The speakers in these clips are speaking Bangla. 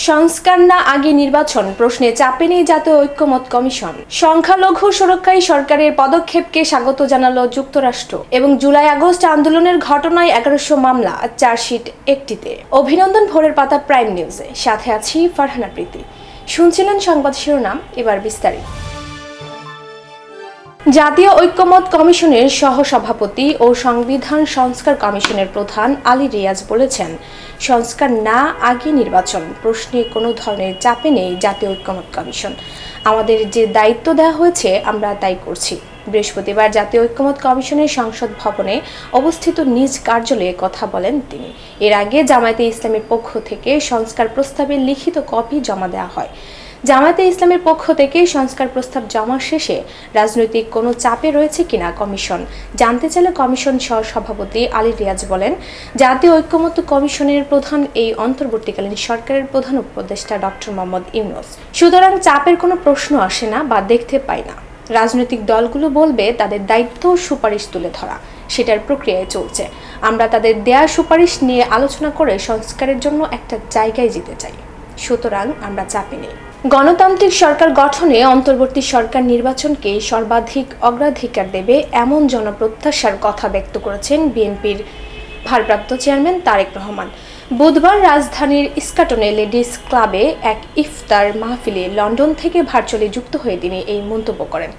সংস্কার না আগে নির্বাচন প্রশ্নে চাপে নেই জাতীয় ঐক্যমত্য কমিশন। সংখ্যালঘু সুরক্ষায় সরকারের পদক্ষেপকে স্বাগত জানালো যুক্তরাষ্ট্র এবং জুলাই আগস্ট আন্দোলনের ঘটনায় 1100 মামলা, চার্জশিট একটিতে। অভিনন্দন ভোরের পাতা প্রাইম নিউজে, সাথে আছি ফারহানা প্রীতি। শুনছিলেন সংবাদ শিরোনাম, এবার বিস্তারিত। জাতীয় ঐক্যমত্য কমিশনের সহসভাপতি ও সংবিধান সংস্কার কমিশনের প্রধান আলী রিয়াজ বলেছেন, সংস্কার না আগে নির্বাচন প্রশ্নে কোনো ধরনের চাপে নেই জাতীয় ঐক্যমত্য কমিশন। আমাদের যে দায়িত্ব দেওয়া হয়েছে আমরা তাই করছি। বৃহস্পতিবার জাতীয় ঐক্যমত্য কমিশনের সংসদ ভবনে অবস্থিত নিজ কার্যালয়ে কথা বলেন তিনি। এর আগে জামায়াতে ইসলামের পক্ষ থেকে সংস্কার প্রস্তাবের লিখিত কপি জমা দেওয়া হয়। জামায়াতে ইসলামের পক্ষ থেকে সংস্কার প্রস্তাব জমা শেষে রাজনৈতিক কোনো চাপে রয়েছে কিনা কমিশন জানতে চাইলে কমিশন সহসভাপতি আলী রিয়াজ বলেন, জাতীয় ঐক্যমত্য কমিশনের প্রধান এই অন্তর্বর্তীকালীন সরকারের প্রধান উপদেষ্টা ডক্টর মোহাম্মদ ইউনূস। সুতরাং চাপের কোনো প্রশ্ন আসে না বা দেখতে পাই না। রাজনৈতিক দলগুলো বলবে তাদের দায়িত্ব সুপারিশ তুলে ধরা, সেটার প্রক্রিয়ায় চলছে। আমরা তাদের দেয়া সুপারিশ নিয়ে আলোচনা করে সংস্কারের জন্য একটা জায়গায় যেতে চাই। সুতরাং আমরা চাপে নেই। গণতান্ত্রিক সরকার গঠনে অন্তর্বর্তী সরকার নির্বাচনকে সর্বাধিক অগ্রাধিকার দেবে এমন জনপ্রত্যাশার কথা ব্যক্ত করেছেন বিএনপির ভারপ্রাপ্ত চেয়ারম্যান তারেক রহমান। বুধবার রাজধানীর ইস্কাটনে লেডিস ক্লাবে এক ইফতার মাহফিলে লন্ডন থেকে ভার্চুয়ালি যুক্ত হয়ে তিনি এই মন্তব্য করেন।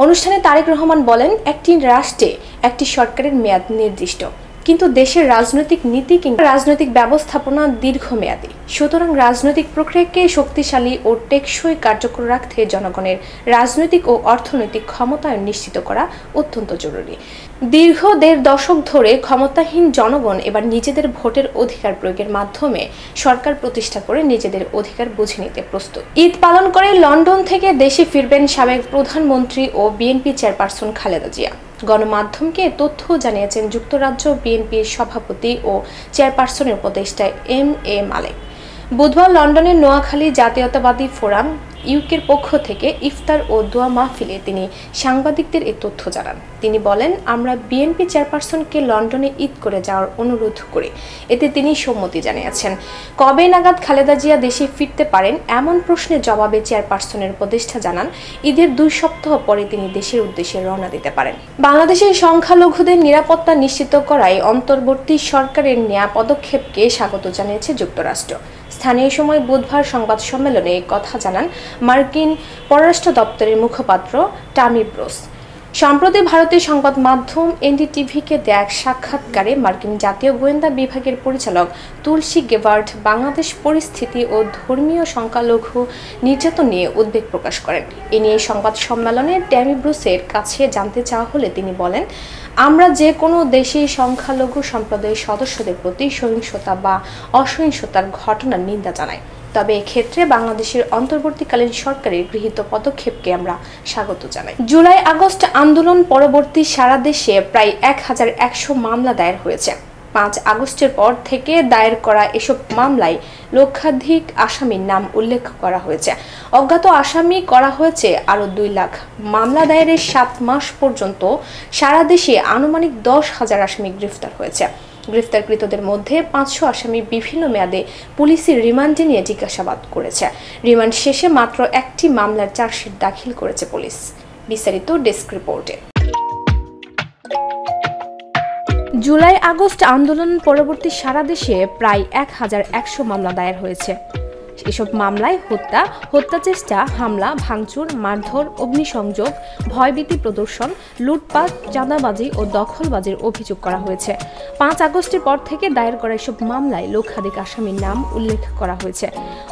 অনুষ্ঠানে তারেক রহমান বলেন, একটি রাষ্ট্রে একটি সরকারের মেয়াদ নির্দিষ্ট, কিন্তু দেশের রাজনৈতিক নীতি কিংবা রাজনৈতিক ব্যবস্থাপনা দীর্ঘমেয়াদী। সুতরাং রাজনৈতিক প্রক্রিয়াকে শক্তিশালী ও টেকসই কার্যকর রাখতে জনগণের রাজনৈতিক ও অর্থনৈতিক ক্ষমতায়ন নিশ্চিত করা অত্যন্ত জরুরি। দীর্ঘ 1.5 দশক ধরে ক্ষমতাহীন জনগণ এবার নিজেদের ভোটের অধিকার প্রয়োগের মাধ্যমে সরকার প্রতিষ্ঠা করে নিজেদের অধিকার বুঝে নিতে প্রস্তুত। ঈদ পালন করে লন্ডন থেকে দেশে ফিরবেন সাবেক প্রধানমন্ত্রী ও বিএনপি চেয়ারপারসন খালেদা জিয়া। গণমাধ্যমকে তথ্য জানিয়েছেন যুক্তরাজ্য বিএনপির সভাপতি ও চেয়ারপারসনের উপদেষ্টা এম.এ. মালেক। বুধবার লন্ডনের নোয়াখালী জাতীয়তাবাদী ফোরাম ইউকের পক্ষ থেকে ইফতার ও দোয়া মাহফিলে তিনি সাংবাদিকদের এই তথ্য জানান। তিনি বলেন, আমরা বিএনপি চেয়ারপারসনকে লন্ডনে ঈদ করে যাওয়ার অনুরোধ করি। এতে তিনি সম্মতি জানিয়েছেন। কবে নাগাদ খালেদা জিয়া দেশে ফিরতে পারেন এমন প্রশ্নের জবাবে চেয়ারপারসনের উপদেষ্টা জানান, ঈদের 2 সপ্তাহ পরে তিনি দেশের উদ্দেশ্যে রওনা দিতে পারেন। বাংলাদেশের সংখ্যালঘুদের নিরাপত্তা নিশ্চিত করায় অন্তর্বর্তী সরকারের নেয়া পদক্ষেপকে স্বাগত জানিয়েছে যুক্তরাষ্ট্র। স্থানীয় সময় বুধবার সংবাদ সম্মেলনে কথা জানান মার্কিন পররাষ্ট্র দপ্তরের মুখপাত্র টামি ব্রুস। সম্প্রতি ভারতের সংবাদ মাধ্যম এনডিটিভিকে দেয়া এক সাক্ষাৎকারে মার্কিন জাতীয় গোয়েন্দা বিভাগের পরিচালক তুলসী গেবার্ড বাংলাদেশ পরিস্থিতি ও ধর্মীয় সংখ্যালঘু নির্যাতন নিয়ে উদ্বেগ প্রকাশ করেন। এ নিয়ে সংবাদ সম্মেলনে টামি ব্রুসের কাছে জানতে চাওয়া হলে তিনি বলেন, আমরা যে কোনো দেশেই সংখ্যালঘু সম্প্রদায়ের সদস্যদের প্রতি সহিংসতা বা অসহিংসতার ঘটনার নিন্দা জানাই। তবে এক্ষেত্রে বাংলাদেশের অন্তর্বর্তীকালীন সরকারের গৃহীত পদক্ষেপকে আমরা স্বাগত জানাই। জুলাই আগস্ট আন্দোলন পরবর্তী সারা দেশে প্রায় 1100 মামলা দায়ের হয়েছে। 5 আগস্টের পর থেকে দায়ের করা এসব মামলায় লক্ষাধিক আসামির নাম উল্লেখ করা হয়েছে। অজ্ঞাত আসামি করা হয়েছে আরও 2 লাখ। মামলা দায়েরের 7 মাস পর্যন্ত সারা দেশে আনুমানিক 10,000 আসামি গ্রেফতার হয়েছে। গ্রেফতারকৃতদের মধ্যে 500 আসামি বিভিন্ন মেয়াদে পুলিশের রিমান্ডে নিয়ে জিজ্ঞাসাবাদ করেছে। রিমান্ড শেষে মাত্র একটি মামলার চার্জশিট দাখিল করেছে পুলিশ। বিস্তারিত ডেস্ক রিপোর্টে। জুলাই আগস্ট আন্দোলন পরবর্তী সারা দেশে প্রায় 1100 মামলা দায়ের হয়েছে। এসব মামলায় হত্যা চেষ্টা, হামলা, ভাঙচুর, মারধর, অগ্নিসংযোগ, ভয়ভীতি প্রদর্শন, লুটপাট, চাঁদাবাজি ও দখলবাজির অভিযোগ করা হয়েছে। 5 আগস্টের পর থেকে দায়ের করা এসব মামলায় লক্ষাধিক আসামির নাম উল্লেখ করা হয়েছে।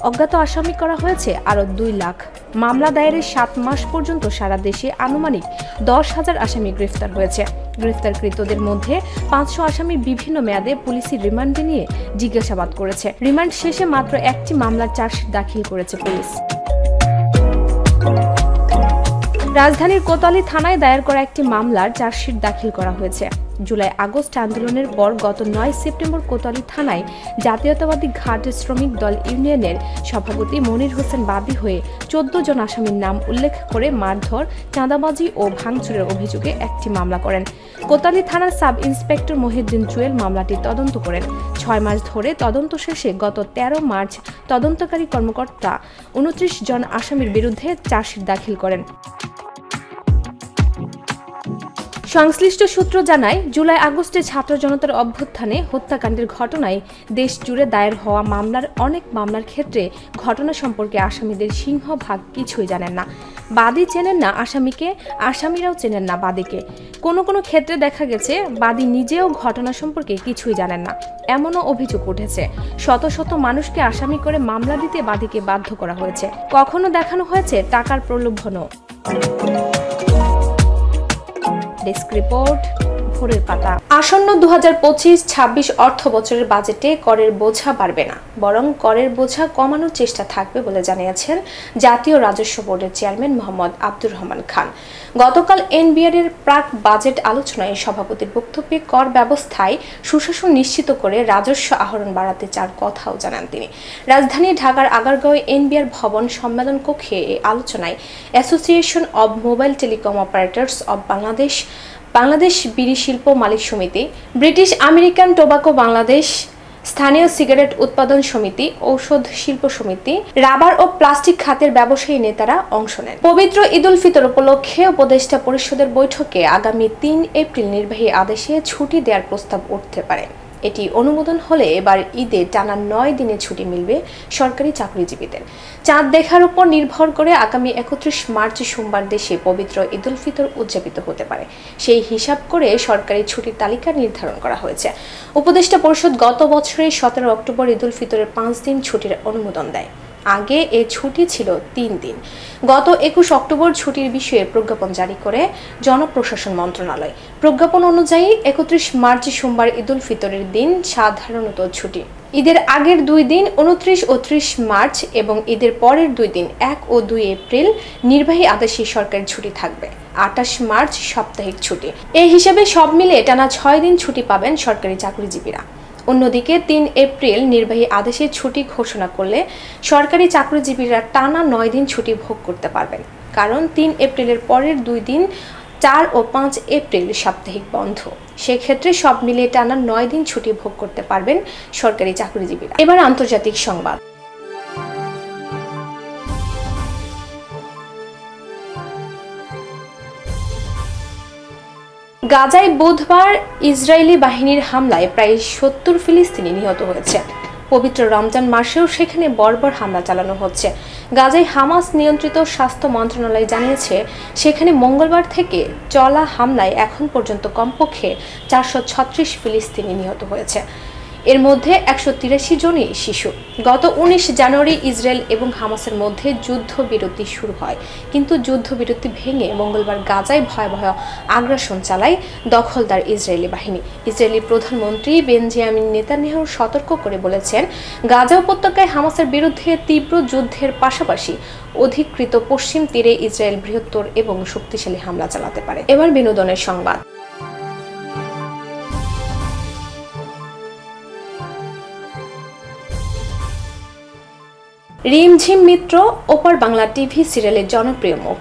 অজ্ঞাত আসামি করা হয়েছে আরও 2 লাখ। মামলা দায়েরের 7 মাস পর্যন্ত সারা দেশে আনুমানিক 10,000 আসামি গ্রেফতার হয়েছে। গ্রেফতারকৃতদের মধ্যে 500 আসামি বিভিন্ন মেয়াদে পুলিশের রিমান্ডে নিয়ে জিজ্ঞাসাবাদ করেছে। রিমান্ড শেষে মাত্র একটি মামলার চার্জশিট দাখিল করেছে পুলিশ। রাজধানীর কোতোয়ালি থানায় দায়ের করা একটি মামলার চার্জশিট দাখিল করা হয়েছে। জুলাই আগস্ট আন্দোলনের পর গত ৯ সেপ্টেম্বর কোতোয়ালি থানায় জাতীয়তাবাদী ঘাট শ্রমিক দল ইউনিয়নের সভাপতি মনির হোসেন বাদী হয়ে ১৪ জন আসামির নাম উল্লেখ করে মারধর, চাঁদাবাজি ও ভাঙচুরের অভিযোগে একটি মামলা করেন। কোতোয়ালি থানার সাব ইন্সপেক্টর মহিউদ্দিন জুয়েল মামলাটি তদন্ত করেন। ৬ মাস ধরে তদন্ত শেষে গত ১৩ মার্চ তদন্তকারী কর্মকর্তা ২৯ জন আসামির বিরুদ্ধে চার্জশিট দাখিল করেন। সংশ্লিষ্ট সূত্র জানায়, জুলাই আগস্টে ছাত্র জনতার অভ্যুত্থানে হত্যাকাণ্ডের ঘটনায় দেশ জুড়ে দায়ের হওয়া অনেক মামলার ক্ষেত্রে ঘটনা সম্পর্কে আসামিদের সিংহভাগ কিছুই জানেন না। বাদী চেনেন না আসামিকে, আসামিরাও চেনেন না বাদীকে। কোনো কোনো ক্ষেত্রে দেখা গেছে বাদী নিজেও ঘটনা সম্পর্কে কিছুই জানেন না, এমনও অভিযোগ উঠেছে। শত শত মানুষকে আসামি করে মামলা দিতে বাদীকে বাধ্য করা হয়েছে। কখনো দেখানো হয়েছে টাকার প্রলোভনও। ডেস্ক রিপোর্ট, ভোরের পাতা। আসন্ন ২০২৫-২৬ অর্থ বছরের বাজেটে করের বোঝা বাড়বে না, বরং করের বোঝা কমানোর চেষ্টা থাকবে বলে জানিয়েছেন জাতীয় রাজস্ব বোর্ডের চেয়ারম্যান মোহাম্মদ আব্দুর রহমান খান। গতকাল এনবিআর-এর প্রাক বাজেট আলোচনায় সভাপতির বক্তব্যে কর ব্যবস্থায় সুশাসন নিশ্চিত করে রাজস্ব আহরণ বাড়াতে চার কথাও জানান তিনি। রাজধানী ঢাকার আগারগাঁওয়ে এনবিআর ভবন সম্মেলন কক্ষে এই আলোচনায় association of mobile telecom operators of Bangladesh বিড়ি শিল্প মালিক সমিতি, ব্রিটিশ আমেরিকান টোবাকো বাংলাদেশ, স্থানীয় সিগারেট উৎপাদন সমিতি, ঔষধ শিল্প সমিতি, রাবার ও প্লাস্টিক খাতের ব্যবসায়ী নেতারা অংশ নেন। পবিত্র ঈদ উল ফিতর উপলক্ষে উপদেষ্টা পরিষদের বৈঠকে আগামী ৩ এপ্রিল নির্বাহী আদেশে ছুটি দেওয়ার প্রস্তাব উঠতে পারে। এটি অনুমোদন হলে এবার ঈদে টানা ৯ দিনে ছুটি মিলবে সরকারি চাকরিজীবীদের। চাঁদ দেখার উপর নির্ভর করে আগামী ৩১ মার্চ সোমবার দেশে পবিত্র ঈদ উল ফিতর উদযাপিত হতে পারে। সেই হিসাব করে সরকারি ছুটির তালিকা নির্ধারণ করা হয়েছে। উপদেষ্টা পরিষদ গত বছরের ১৭ অক্টোবর ঈদ উল ফিতরের ৫ দিন ছুটির অনুমোদন দেয়। আগে এ ছুটি ছিল ৩ দিন। গত ২১ অক্টোবর ছুটির বিষয়ে প্রজ্ঞাপন জারি করে জনপ্রশাসন মন্ত্রণালয়। প্রজ্ঞাপন অনুযায়ী ৩১ মার্চ সোমবার ঈদ উল ফিতরের দিন সাধারণত ছুটি। ঈদের আগের ২ দিন ২৯ ও ৩০ মার্চ এবং ঈদের পরের ২ দিন ১ ও ২ এপ্রিল নির্বাহী আদেশে সরকারি ছুটি থাকবে। ২৮ মার্চ সাপ্তাহিক ছুটি। এই হিসাবে সব মিলে টানা ৬ দিন ছুটি পাবেন সরকারি চাকরিজীবীরা। অন্যদিকে ৩ এপ্রিল নির্বাহী আদেশে ছুটি ঘোষণা করলে সরকারি চাকরিজীবীরা টানা ৯ দিন ছুটি ভোগ করতে পারবেন, কারণ ৩ এপ্রিলের পরের ২ দিন ৪ ও ৫ এপ্রিল সাপ্তাহিক বন্ধ। সেক্ষেত্রে সব মিলিয়ে টানা ৯ দিন ছুটি ভোগ করতে পারবেন সরকারি চাকরিজীবীরা। এবার আন্তর্জাতিক সংবাদ। গাজায় বুধবার ইসরায়েলি বাহিনীর হামলায় প্রায় ৭০ ফিলিস্তিনি নিহত হয়েছে। পবিত্র রমজান মাসেও সেখানে বর্বর হামলা চালানো হচ্ছে। গাজায় হামাস নিয়ন্ত্রিত স্বাস্থ্য মন্ত্রণালয় জানিয়েছে, সেখানে মঙ্গলবার থেকে চলা হামলায় এখন পর্যন্ত কমপক্ষে ৪৩৬ ফিলিস্তিনি নিহত হয়েছে। এর মধ্যে ১৮৩ জনই শিশু। গত ১৯ জানুয়ারি ইসরায়েল এবং হামাসের মধ্যে যুদ্ধবিরতি শুরু হয়, কিন্তু যুদ্ধবিরতি ভেঙে মঙ্গলবার গাজায় ভয়াবহ আগ্রাসন চালায় দখলদার ইসরায়েলি বাহিনী। ইসরায়েলি প্রধানমন্ত্রী বেঞ্জামিন নেতানিয়াহু সতর্ক করে বলেছেন, গাজা উপত্যকায় হামাসের বিরুদ্ধে তীব্র যুদ্ধের পাশাপাশি অধিকৃত পশ্চিম তীরে ইসরায়েল বৃহত্তর এবং শক্তিশালী হামলা চালাতে পারে। এবার বিনোদনের সংবাদ। রিমঝিম মিত্র ওপার বাংলা টিভি সিরিয়ালের জনপ্রিয় মুখ।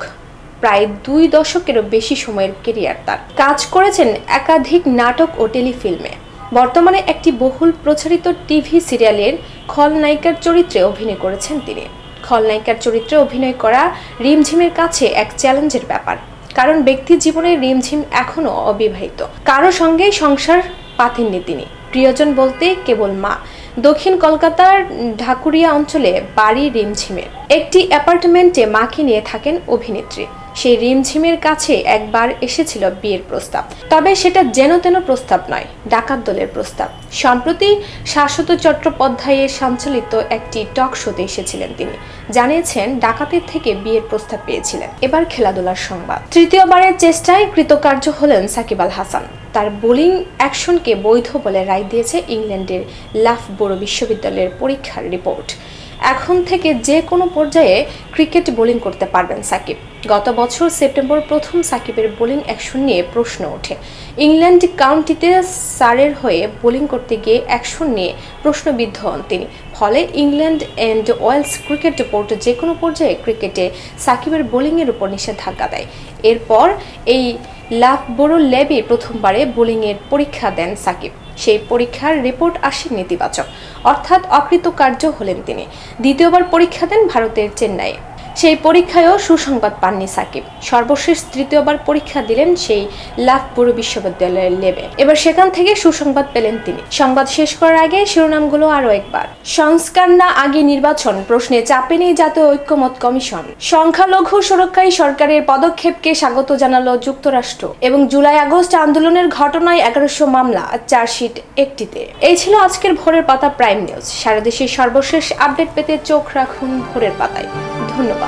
প্রায় ২ দশকেরও বেশি সময়ের কেরিয়ার তার। কাজ করেছেন একাধিক নাটক ও টেলিফিল্মে। বর্তমানে একটি বহুল প্রচারিত টিভি সিরিয়ালের খলনায়িকার চরিত্রে অভিনয় করেছেন তিনি। খলনায়িকার চরিত্রে অভিনয় করা রিমঝিমের কাছে এক চ্যালেঞ্জের ব্যাপার, কারণ ব্যক্তি জীবনে রিমঝিম এখনও অবিবাহিত। কারো সঙ্গে সংসার পাতেননি তিনি। প্রিয়জন বলতে কেবল মা। দক্ষিণ কলকাতার ঢাকুরিয়া অঞ্চলে বাড়ি রিমঝিমের। একটি অ্যাপার্টমেন্টে মাকে নিয়ে থাকেন অভিনেত্রী। সেই রিমঝিমের কাছে একবার এসেছিল বিয়ের প্রস্তাব, তবে সেটা যেন তেন প্রস্তাব নয়, ডাকাত দলের প্রস্তাব। সম্প্রতি শাশ্বত চট্টোপাধ্যায়ের সঞ্চালিত একটি টক শোতে এসেছিলেন তিনি। জানিয়েছেন, ডাকাতের থেকে বিয়ের প্রস্তাব পেয়েছিলেন। এবার খেলাধুলার সংবাদ। তৃতীয়বারের চেষ্টায় কৃতকার্য হলেন সাকিব আল হাসান। তার বোলিং অ্যাকশনকে বৈধ বলে রায় দিয়েছে ইংল্যান্ডের লাফবোরো বিশ্ববিদ্যালয়ের পরীক্ষার রিপোর্ট। এখন থেকে যে কোনো পর্যায়ে ক্রিকেট বোলিং করতে পারবেন সাকিব। গত বছর সেপ্টেম্বর প্রথম সাকিবের বোলিং অ্যাকশন নিয়ে প্রশ্ন ওঠে। ইংল্যান্ড কাউন্টিতে সারের হয়ে বোলিং করতে গিয়ে অ্যাকশন নিয়ে প্রশ্নবিদ্ধ হন তিনি। ফলে England and Wales cricket board যে কোনো পর্যায়ে ক্রিকেটে সাকিবের বোলিংয়ের উপর নিষেধাজ্ঞা দেয়। এরপর এই লাফবোরো ল্যাবে প্রথমবারে বোলিংয়ের পরীক্ষা দেন সাকিব। সেই পরীক্ষার রিপোর্ট আসে নেতিবাচক, অর্থাৎ অকৃতকার্য হলেন তিনি। দ্বিতীয়বার পরীক্ষা দেন ভারতের চেন্নাইয়ে। সেই পরীক্ষায়ও সুসংবাদ পাননি সাকিব। সর্বশেষ তৃতীয়বার পরীক্ষা দিলেন সেই লাফবোরো বিশ্ববিদ্যালয়ের লেবে। এবার সেখান থেকে সুসংবাদ পেলেন তিনি। সংবাদ শেষ করার আগে শিরোনামগুলো আরও একবার। সংস্কার না আগে নির্বাচন প্রশ্নে চাপে নেই জাতীয় ঐক্যমত্য কমিশন। সংখ্যালঘু সুরক্ষায় সরকারের পদক্ষেপকে স্বাগত জানালো যুক্তরাষ্ট্র। এবং জুলাই আগস্ট আন্দোলনের ঘটনায় 1100 মামলা, চার্জশিট একটিতে। এই ছিল আজকের ভোরের পাতা প্রাইম নিউজ। সারা দেশের সর্বশেষ আপডেট পেতে চোখ রাখুন ভোরের পাতায়। ধন্যবাদ।